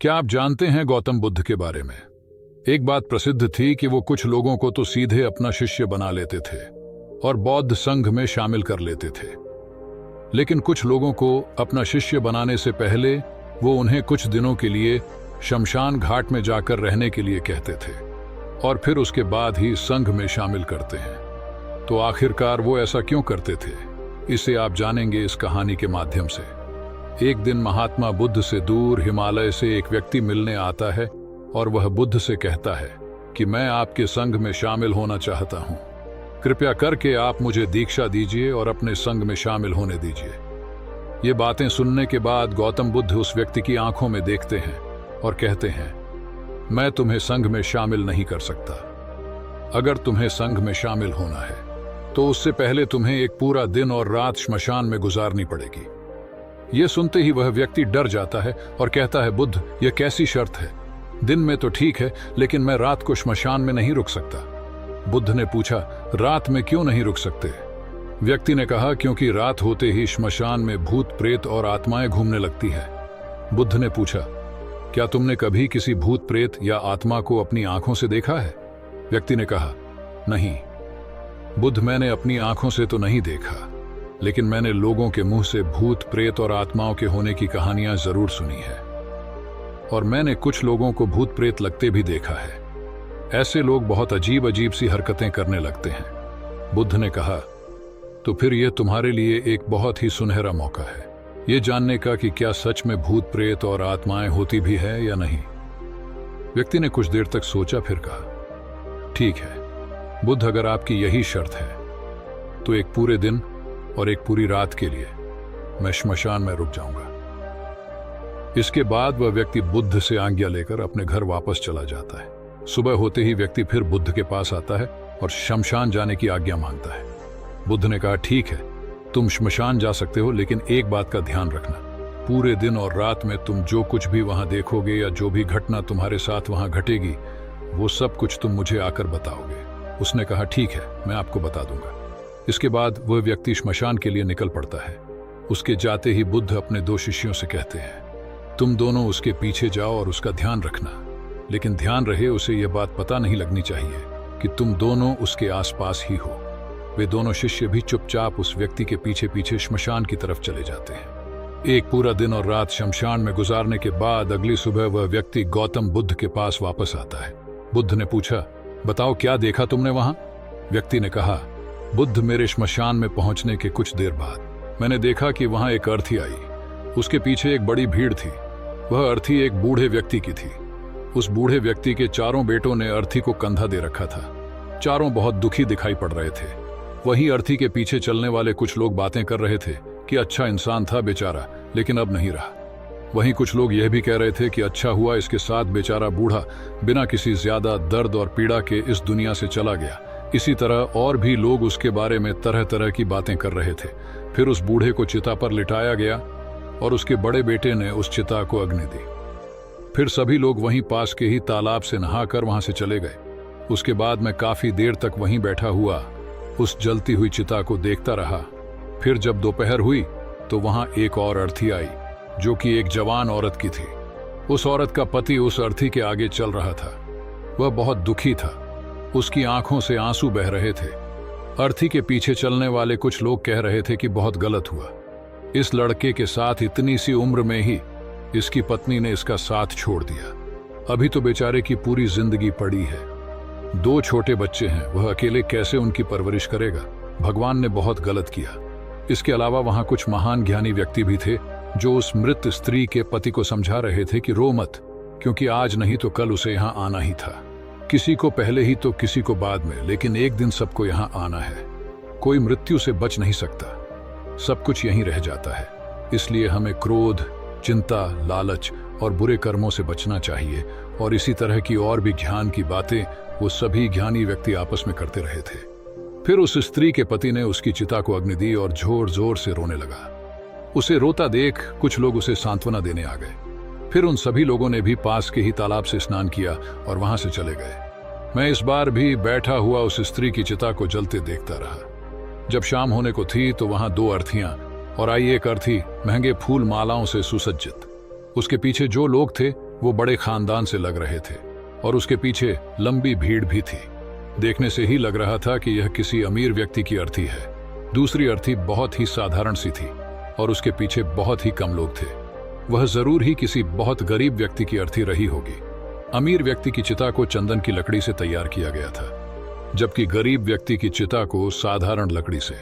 क्या आप जानते हैं गौतम बुद्ध के बारे में? एक बात प्रसिद्ध थी कि वो कुछ लोगों को तो सीधे अपना शिष्य बना लेते थे और बौद्ध संघ में शामिल कर लेते थे, लेकिन कुछ लोगों को अपना शिष्य बनाने से पहले वो उन्हें कुछ दिनों के लिए शमशान घाट में जाकर रहने के लिए कहते थे और फिर उसके बाद ही संघ में शामिल करते हैं। तो आखिरकार वो ऐसा क्यों करते थे, इसे आप जानेंगे इस कहानी के माध्यम से। एक दिन महात्मा बुद्ध से दूर हिमालय से एक व्यक्ति मिलने आता है और वह बुद्ध से कहता है कि मैं आपके संघ में शामिल होना चाहता हूं। कृपया करके आप मुझे दीक्षा दीजिए और अपने संघ में शामिल होने दीजिए। ये बातें सुनने के बाद गौतम बुद्ध उस व्यक्ति की आंखों में देखते हैं और कहते हैं, मैं तुम्हें संघ में शामिल नहीं कर सकता। अगर तुम्हें संघ में शामिल होना है तो उससे पहले तुम्हें एक पूरा दिन और रात श्मशान में गुजारनी पड़ेगी। यह सुनते ही वह व्यक्ति डर जाता है और कहता है, बुद्ध, यह कैसी शर्त है? दिन में तो ठीक है, लेकिन मैं रात को श्मशान में नहीं रुक सकता। बुद्ध ने पूछा, रात में क्यों नहीं रुक सकते? व्यक्ति ने कहा, क्योंकि रात होते ही श्मशान में भूत प्रेत और आत्माएं घूमने लगती है। बुद्ध ने पूछा, क्या तुमने कभी किसी भूत प्रेत या आत्मा को अपनी आंखों से देखा है? व्यक्ति ने कहा, नहीं बुद्ध, मैंने अपनी आंखों से तो नहीं देखा, लेकिन मैंने लोगों के मुंह से भूत प्रेत और आत्माओं के होने की कहानियां जरूर सुनी है और मैंने कुछ लोगों को भूत प्रेत लगते भी देखा है। ऐसे लोग बहुत अजीब अजीब सी हरकतें करने लगते हैं। बुद्ध ने कहा, तो फिर यह तुम्हारे लिए एक बहुत ही सुनहरा मौका है ये जानने का कि क्या सच में भूत प्रेत और आत्माएं होती भी है या नहीं। व्यक्ति ने कुछ देर तक सोचा, फिर कहा, ठीक है बुद्ध, अगर आपकी यही शर्त है तो एक पूरे दिन और एक पूरी रात के लिए मैं श्मशान में रुक जाऊंगा। इसके बाद वह व्यक्ति बुद्ध से आज्ञा लेकर अपने घर वापस चला जाता है। सुबह होते ही व्यक्ति फिर बुद्ध के पास आता है और शमशान जाने की आज्ञा मांगता है। बुद्ध ने कहा, ठीक है तुम श्मशान जा सकते हो, लेकिन एक बात का ध्यान रखना, पूरे दिन और रात में तुम जो कुछ भी वहां देखोगे या जो भी घटना तुम्हारे साथ वहां घटेगी वो सब कुछ तुम मुझे आकर बताओगे। उसने कहा, ठीक है मैं आपको बता दूंगा। इसके बाद वह व्यक्ति श्मशान के लिए निकल पड़ता है। उसके जाते ही बुद्ध अपने दो शिष्यों से कहते हैं, तुम दोनों उसके पीछे जाओ और उसका ध्यान रखना, लेकिन ध्यान रहे उसे यह बात पता नहीं लगनी चाहिए कि तुम दोनों उसके आसपास ही हो। वे दोनों शिष्य भी चुपचाप उस व्यक्ति के पीछे पीछे श्मशान की तरफ चले जाते हैं। एक पूरा दिन और रात शमशान में गुजारने के बाद अगली सुबह वह व्यक्ति गौतम बुद्ध के पास वापस आता है। बुद्ध ने पूछा, बताओ क्या देखा तुमने वहां? व्यक्ति ने कहा, बुद्ध, मेरे श्मशान में पहुंचने के कुछ देर बाद मैंने देखा कि वहां एक अर्थी आई। उसके पीछे एक बड़ी भीड़ थी। वह अर्थी एक बूढ़े व्यक्ति की थी। उस बूढ़े व्यक्ति के चारों बेटों ने अर्थी को कंधा दे रखा था। चारों बहुत दुखी दिखाई पड़ रहे थे। वहीं अर्थी के पीछे चलने वाले कुछ लोग बातें कर रहे थे कि अच्छा इंसान था बेचारा, लेकिन अब नहीं रहा। वहीं कुछ लोग यह भी कह रहे थे कि अच्छा हुआ इसके साथ बेचारा बूढ़ा बिना किसी ज्यादा दर्द और पीड़ा के इस दुनिया से चला गया। इसी तरह और भी लोग उसके बारे में तरह तरह की बातें कर रहे थे। फिर उस बूढ़े को चिता पर लिटाया गया और उसके बड़े बेटे ने उस चिता को अग्नि दी। फिर सभी लोग वहीं पास के ही तालाब से नहाकर वहां से चले गए। उसके बाद मैं काफी देर तक वहीं बैठा हुआ उस जलती हुई चिता को देखता रहा। फिर जब दोपहर हुई तो वहां एक और अर्थी आई जो कि एक जवान औरत की थी। उस औरत का पति उस अर्थी के आगे चल रहा था। वह बहुत दुखी था। उसकी आंखों से आंसू बह रहे थे। अर्थी के पीछे चलने वाले कुछ लोग कह रहे थे कि बहुत गलत हुआ, इस लड़के के साथ इतनी सी उम्र में ही इसकी पत्नी ने इसका साथ छोड़ दिया। अभी तो बेचारे की पूरी जिंदगी पड़ी है। 2 छोटे बच्चे हैं, वह अकेले कैसे उनकी परवरिश करेगा? भगवान ने बहुत गलत किया। इसके अलावा वहां कुछ महान ज्ञानी व्यक्ति भी थे जो उस मृत स्त्री के पति को समझा रहे थे कि रो मत, क्योंकि आज नहीं तो कल उसे यहाँ आना ही था। किसी को पहले ही तो किसी को बाद में, लेकिन एक दिन सबको यहाँ आना है। कोई मृत्यु से बच नहीं सकता, सब कुछ यहीं रह जाता है। इसलिए हमें क्रोध, चिंता, लालच और बुरे कर्मों से बचना चाहिए। और इसी तरह की और भी ज्ञान की बातें वो सभी ज्ञानी व्यक्ति आपस में करते रहे थे। फिर उस स्त्री के पति ने उसकी चिता को अग्नि दी और जोर जोर से रोने लगा। उसे रोता देख कुछ लोग उसे सांत्वना देने आ गए। फिर उन सभी लोगों ने भी पास के ही तालाब से स्नान किया और वहां से चले गए। मैं इस बार भी बैठा हुआ उस स्त्री की चिता को जलते देखता रहा। जब शाम होने को थी तो वहां 2 अर्थियां और आई एक अर्थी महंगे फूल मालाओं से सुसज्जित। उसके पीछे जो लोग थे वो बड़े खानदान से लग रहे थे और उसके पीछे लंबी भीड़ भी थी। देखने से ही लग रहा था कि यह किसी अमीर व्यक्ति की अर्थी है। दूसरी अर्थी बहुत ही साधारण सी थी और उसके पीछे बहुत ही कम लोग थे। वह जरूर ही किसी बहुत गरीब व्यक्ति की अर्थी रही होगी। अमीर व्यक्ति की चिता को चंदन की लकड़ी से तैयार किया गया था, जबकि गरीब व्यक्ति की चिता को साधारण लकड़ी से।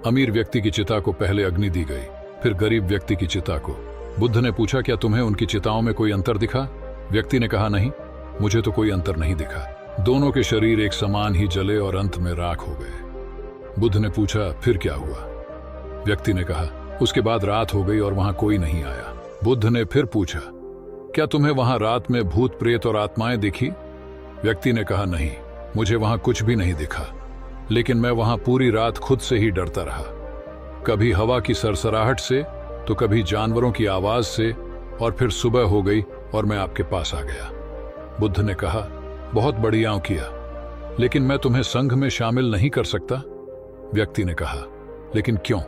अमीर व्यक्ति की चिता को पहले अग्नि दी गई, फिर गरीब व्यक्ति की चिता को। बुद्ध ने पूछा, क्या तुम्हें उनकी चिताओं में कोई अंतर दिखा? व्यक्ति ने कहा, नहीं, मुझे तो कोई अंतर नहीं दिखा। दोनों के शरीर एक समान ही जले और अंत में राख हो गए। बुद्ध ने पूछा, फिर क्या हुआ? व्यक्ति ने कहा, उसके बाद रात हो गई और वहां कोई नहीं आया। बुद्ध ने फिर पूछा, क्या तुम्हें वहां रात में भूत प्रेत और आत्माएं दिखी? व्यक्ति ने कहा, नहीं, मुझे वहां कुछ भी नहीं दिखा, लेकिन मैं वहां पूरी रात खुद से ही डरता रहा। कभी हवा की सरसराहट से, तो कभी जानवरों की आवाज से, और फिर सुबह हो गई और मैं आपके पास आ गया। बुद्ध ने कहा, बहुत बढ़िया किया, लेकिन मैं तुम्हें संघ में शामिल नहीं कर सकता। व्यक्ति ने कहा, लेकिन क्यों?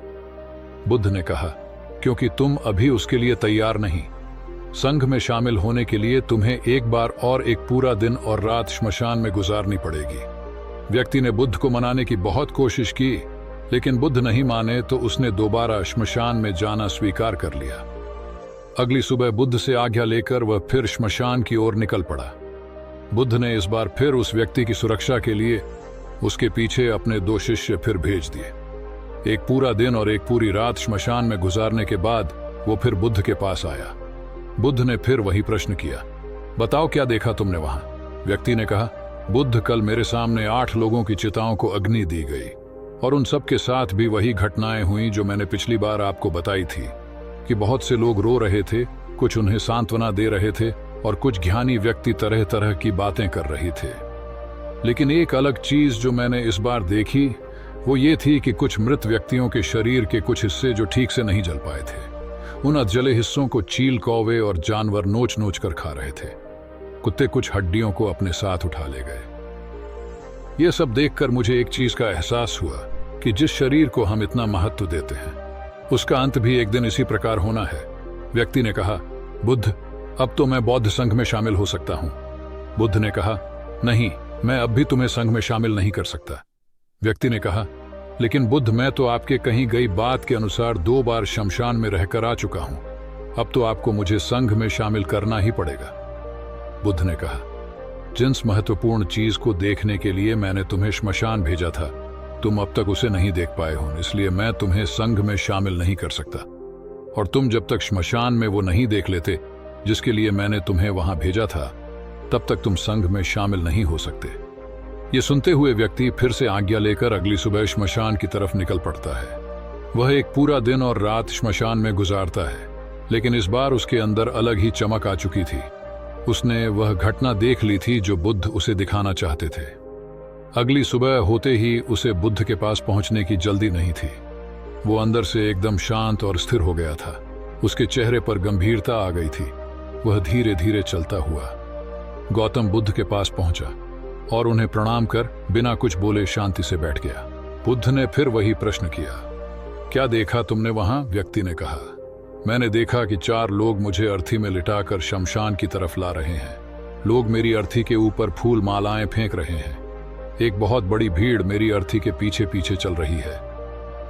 बुद्ध ने कहा, क्योंकि तुम अभी उसके लिए तैयार नहीं। संघ में शामिल होने के लिए तुम्हें एक बार और एक पूरा दिन और रात श्मशान में गुजारनी पड़ेगी। व्यक्ति ने बुद्ध को मनाने की बहुत कोशिश की, लेकिन बुद्ध नहीं माने तो उसने दोबारा श्मशान में जाना स्वीकार कर लिया। अगली सुबह बुद्ध से आज्ञा लेकर वह फिर श्मशान की ओर निकल पड़ा। बुद्ध ने इस बार फिर उस व्यक्ति की सुरक्षा के लिए उसके पीछे अपने 2 शिष्य फिर भेज दिए। एक पूरा दिन और एक पूरी रात श्मशान में गुजारने के बाद वो फिर बुद्ध के पास आया। बुद्ध ने फिर वही प्रश्न किया, बताओ क्या देखा तुमने वहां? व्यक्ति ने कहा, बुद्ध, कल मेरे सामने 8 लोगों की चिताओं को अग्नि दी गई और उन सब के साथ भी वही घटनाएं हुई जो मैंने पिछली बार आपको बताई थी, कि बहुत से लोग रो रहे थे, कुछ उन्हें सांत्वना दे रहे थे और कुछ ज्ञानी व्यक्ति तरह तरह की बातें कर रहे थे। लेकिन एक अलग चीज जो मैंने इस बार देखी वो ये थी कि कुछ मृत व्यक्तियों के शरीर के कुछ हिस्से जो ठीक से नहीं जल पाए थे, उन अधजले हिस्सों को चील, कौवे और जानवर नोच नोच कर खा रहे थे। कुत्ते कुछ हड्डियों को अपने साथ उठा ले गए। यह सब देखकर मुझे एक चीज का एहसास हुआ कि जिस शरीर को हम इतना महत्व देते हैं, उसका अंत भी एक दिन इसी प्रकार होना है। व्यक्ति ने कहा, बुद्ध, अब तो मैं बौद्ध संघ में शामिल हो सकता हूं। बुद्ध ने कहा, नहीं, मैं अब भी तुम्हें संघ में शामिल नहीं कर सकता। व्यक्ति ने कहा, लेकिन बुद्ध, मैं तो आपके कहीं गई बात के अनुसार 2 बार शमशान में रहकर आ चुका हूं। अब तो आपको मुझे संघ में शामिल करना ही पड़ेगा। बुद्ध ने कहा, जिस महत्वपूर्ण चीज को देखने के लिए मैंने तुम्हें श्मशान भेजा था, तुम अब तक उसे नहीं देख पाए हो, इसलिए मैं तुम्हें संघ में शामिल नहीं कर सकता। और तुम जब तक श्मशान में वो नहीं देख लेते जिसके लिए मैंने तुम्हें वहां भेजा था, तब तक तुम संघ में शामिल नहीं हो सकते। ये सुनते हुए व्यक्ति फिर से आज्ञा लेकर अगली सुबह श्मशान की तरफ निकल पड़ता है। वह एक पूरा दिन और रात श्मशान में गुजारता है, लेकिन इस बार उसके अंदर अलग ही चमक आ चुकी थी। उसने वह घटना देख ली थी जो बुद्ध उसे दिखाना चाहते थे। अगली सुबह होते ही उसे बुद्ध के पास पहुंचने की जल्दी नहीं थी। वो अंदर से एकदम शांत और स्थिर हो गया था। उसके चेहरे पर गंभीरता आ गई थी। वह धीरे धीरे चलता हुआ गौतम बुद्ध के पास पहुंचा और उन्हें प्रणाम कर बिना कुछ बोले शांति से बैठ गया। बुद्ध ने फिर वही प्रश्न किया, क्या देखा तुमने वहां? व्यक्ति ने कहा, मैंने देखा कि 4 लोग मुझे अर्थी में लिटाकर शमशान की तरफ ला रहे हैं। लोग मेरी अर्थी के ऊपर फूल मालाएं फेंक रहे हैं। एक बहुत बड़ी भीड़ मेरी अर्थी के पीछे पीछे चल रही है।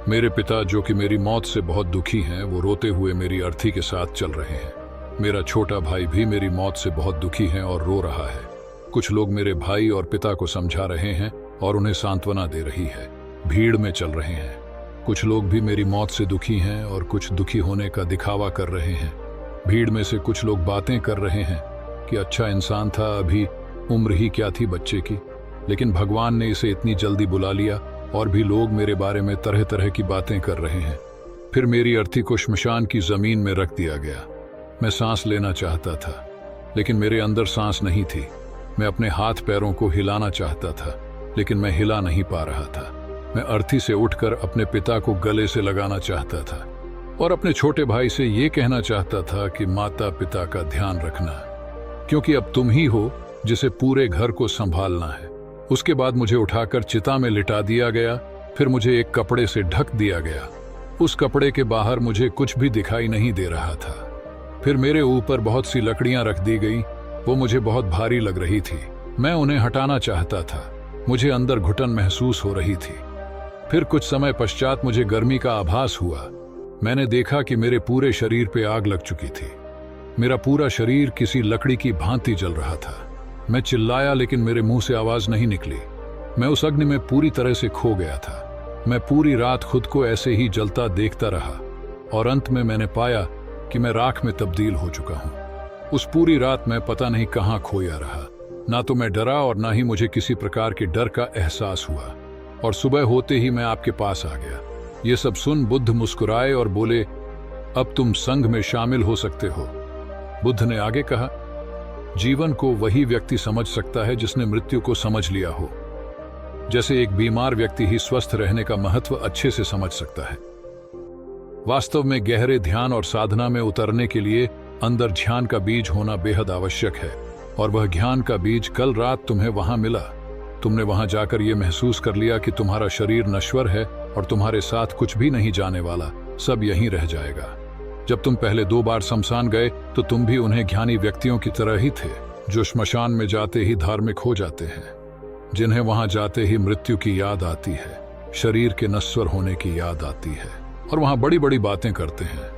मेरे पिता, जो कि मेरी मौत से बहुत दुखी हैं, वो रोते हुए मेरी अर्थी के साथ चल रहे हैं। मेरा छोटा भाई भी मेरी मौत से बहुत दुखी है और रो रहा है। कुछ लोग मेरे भाई और पिता को समझा रहे हैं और उन्हें सांत्वना दे रही है। भीड़ में चल रहे हैं। कुछ लोग भी मेरी मौत से दुखी हैं और कुछ दुखी होने का दिखावा कर रहे हैं। भीड़ में से कुछ लोग बातें कर रहे हैं कि अच्छा इंसान था, अभी उम्र ही क्या थी बच्चे की, लेकिन भगवान ने इसे इतनी जल्दी बुला लिया। और भी लोग मेरे बारे में तरह तरह की बातें कर रहे हैं। फिर मेरी अर्थी को श्मशान की जमीन में रख दिया गया। मैं सांस लेना चाहता था, लेकिन मेरे अंदर सांस नहीं थी। मैं अपने हाथ पैरों को हिलाना चाहता था, लेकिन मैं हिला नहीं पा रहा था। मैं अर्थी से उठकर अपने पिता को गले से लगाना चाहता था और अपने छोटे भाई से ये कहना चाहता था कि माता पिता का ध्यान रखना, क्योंकि अब तुम ही हो जिसे पूरे घर को संभालना है। उसके बाद मुझे उठाकर चिता में लिटा दिया गया। फिर मुझे एक कपड़े से ढक दिया गया। उस कपड़े के बाहर मुझे कुछ भी दिखाई नहीं दे रहा था। फिर मेरे ऊपर बहुत सी लकड़ियां रख दी गई वो मुझे बहुत भारी लग रही थी। मैं उन्हें हटाना चाहता था। मुझे अंदर घुटन महसूस हो रही थी। फिर कुछ समय पश्चात मुझे गर्मी का आभास हुआ। मैंने देखा कि मेरे पूरे शरीर पे आग लग चुकी थी। मेरा पूरा शरीर किसी लकड़ी की भांति जल रहा था। मैं चिल्लाया लेकिन मेरे मुंह से आवाज नहीं निकली। मैं उस अग्नि में पूरी तरह से खो गया था। मैं पूरी रात खुद को ऐसे ही जलता देखता रहा और अंत में मैंने पाया कि मैं राख में तब्दील हो चुका हूं। उस पूरी रात मैं पता नहीं कहां खोया रहा। ना तो मैं डरा और ना ही मुझे किसी प्रकार के डर का एहसास हुआ। और सुबह होते ही मैं आपके पास आ गया। ये सब सुन बुद्ध मुस्कुराए और बोले, अब तुम संघ में शामिल हो सकते हो। बुद्ध ने आगे कहा, जीवन को वही व्यक्ति समझ सकता है जिसने मृत्यु को समझ लिया हो। जैसे एक बीमार व्यक्ति ही स्वस्थ रहने का महत्व अच्छे से समझ सकता है। वास्तव में गहरे ध्यान और साधना में उतरने के लिए अंदर ध्यान का बीज होना बेहद आवश्यक है। और वह ज्ञान का बीज कल रात तुम्हें वहां मिला। तुमने वहां जाकर यह महसूस कर लिया कि तुम्हारा शरीर नश्वर है और तुम्हारे साथ कुछ भी नहीं जाने वाला, सब यहीं रह जाएगा। जब तुम पहले 2 बार शमशान गए तो तुम भी उन्हें ज्ञानी व्यक्तियों की तरह ही थे, जो श्मशान में जाते ही धार्मिक हो जाते हैं, जिन्हें वहां जाते ही मृत्यु की याद आती है, शरीर के नश्वर होने की याद आती है और वहां बड़ी बड़ी बातें करते हैं,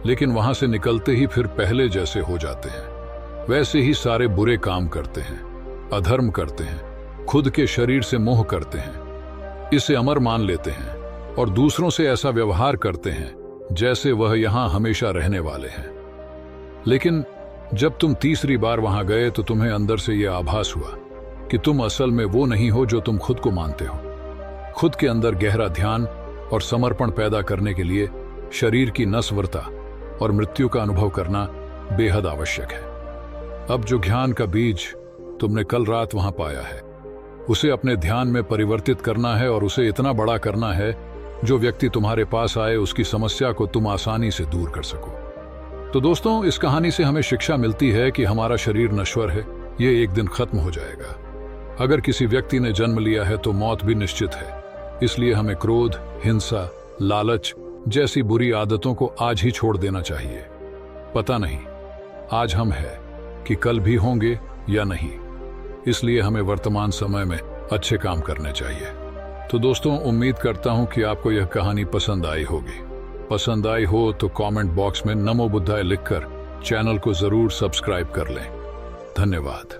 लेकिन वहां से निकलते ही फिर पहले जैसे हो जाते हैं। वैसे ही सारे बुरे काम करते हैं, अधर्म करते हैं, खुद के शरीर से मोह करते हैं, इसे अमर मान लेते हैं और दूसरों से ऐसा व्यवहार करते हैं जैसे वह यहां हमेशा रहने वाले हैं। लेकिन जब तुम तीसरी बार वहां गए तो तुम्हें अंदर से यह आभास हुआ कि तुम असल में वो नहीं हो जो तुम खुद को मानते हो। खुद के अंदर गहरा ध्यान और समर्पण पैदा करने के लिए शरीर की नश्वरता और मृत्यु का अनुभव करना बेहद आवश्यक है। अब जो ज्ञान का बीज तुमने कल रात वहां पाया है, उसे अपने ध्यान में परिवर्तित करना है और उसे इतना बड़ा करना है जो व्यक्ति तुम्हारे पास आए उसकी समस्या को तुम आसानी से दूर कर सको। तो दोस्तों, इस कहानी से हमें शिक्षा मिलती है कि हमारा शरीर नश्वर है, ये एक दिन खत्म हो जाएगा। अगर किसी व्यक्ति ने जन्म लिया है तो मौत भी निश्चित है। इसलिए हमें क्रोध, हिंसा, लालच जैसी बुरी आदतों को आज ही छोड़ देना चाहिए। पता नहीं आज हम हैं कि कल भी होंगे या नहीं, इसलिए हमें वर्तमान समय में अच्छे काम करने चाहिए। तो दोस्तों, उम्मीद करता हूं कि आपको यह कहानी पसंद आई होगी। पसंद आई हो तो कमेंट बॉक्स में नमो बुद्धाय लिखकर चैनल को जरूर सब्सक्राइब कर लें। धन्यवाद।